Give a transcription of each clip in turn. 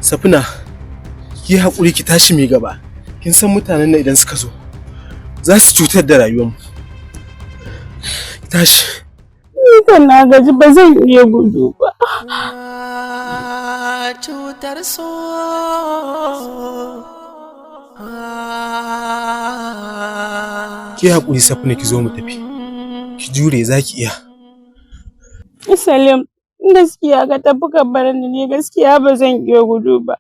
Safina, ki haƙuri ki tashi mai gaba. Kin san mutanen nan idan suka zo za su cutar da rayuwarmu. Ki tashi. Ni kan na gaji ba zan iya gudu ba. Cutar so. Ki haƙuri Safina ki zo mu tafi. Ki jure za ki iya. Salim, gaskiya ka tafi ka bar ni, ne gaskiya ba zan iya gudu ba.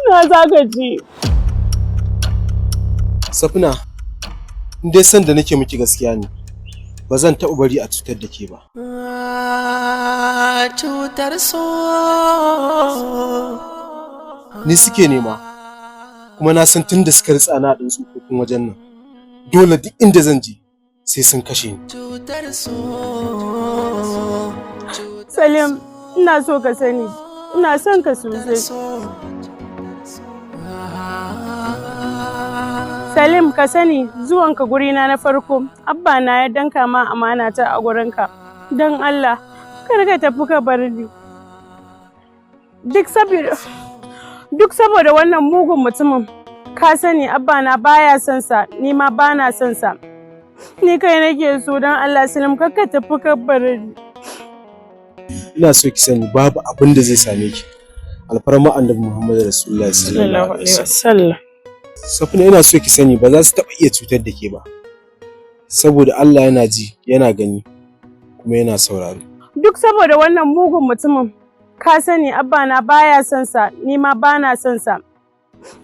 Na za ka ji. Safina, in dai san da nake miki gaskiya ne, ba zan taɓa bari a cutar da ke ba. Cutar so. Ni suke nema, kuma na san tun da suka ritsa na ɗin tsofaffin wajen nan, dole duk inda zan je sai sun kashe ni. Salim, ina so ka sani, ina son ka sosai. Salim, ka sani zuwanka gurina na farko, abba na ya danka ma amana ta a gurinka. Don Allah, kar ka tafi ka bar ni. Duk saboda wannan mugun mutumin, ka sani abba na baya son sa, ni ma bana son sa. Ni kai nake so, don Allah Salim, kar ka tafi ka bar ni. Ina so ki sani babu abin da zai same ki. Alfarma Annabi Muhammad Rasulullahi sallallahu alaihi wasallam. Safina, ina so ki sani ba za su taɓa iya cutar da ke ba. Saboda Allah yana ji, yana gani, kuma yana sauraro. Duk saboda wannan mugun mutumin, ka sani abba na baya son sa, ni ma bana son sa.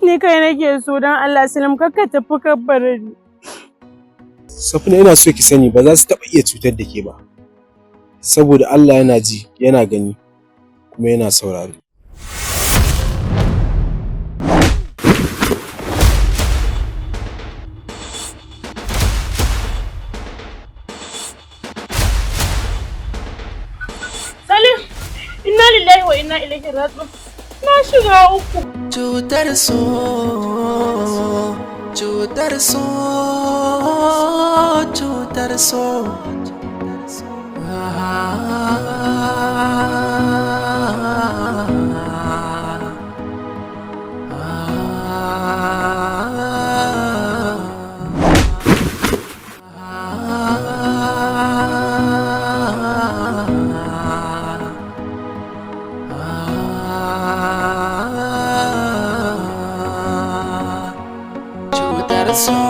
Ni kai nake so, don Allah Salim, kar ka tafi ka bar ni. Safina, ina so ki sani ba za su taɓa iya cutar da ke ba. Saboda Allah yana ji, yana gani, kuma yana sauraro. Salim, inna lillahi wa inna ilaihi raji'un. Na shiga uku. Cutar so, cutar so, cutar so. Cutar so.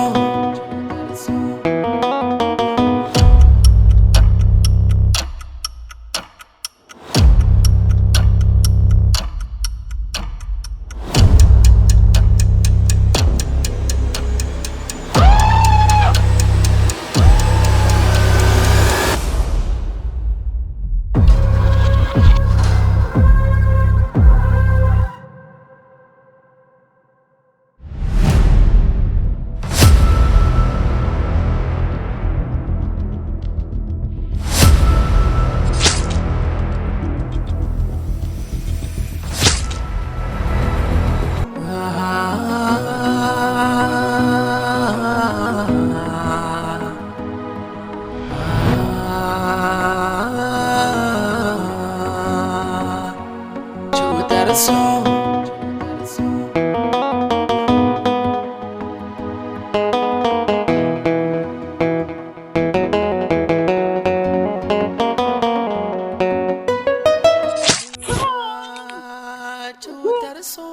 cutar so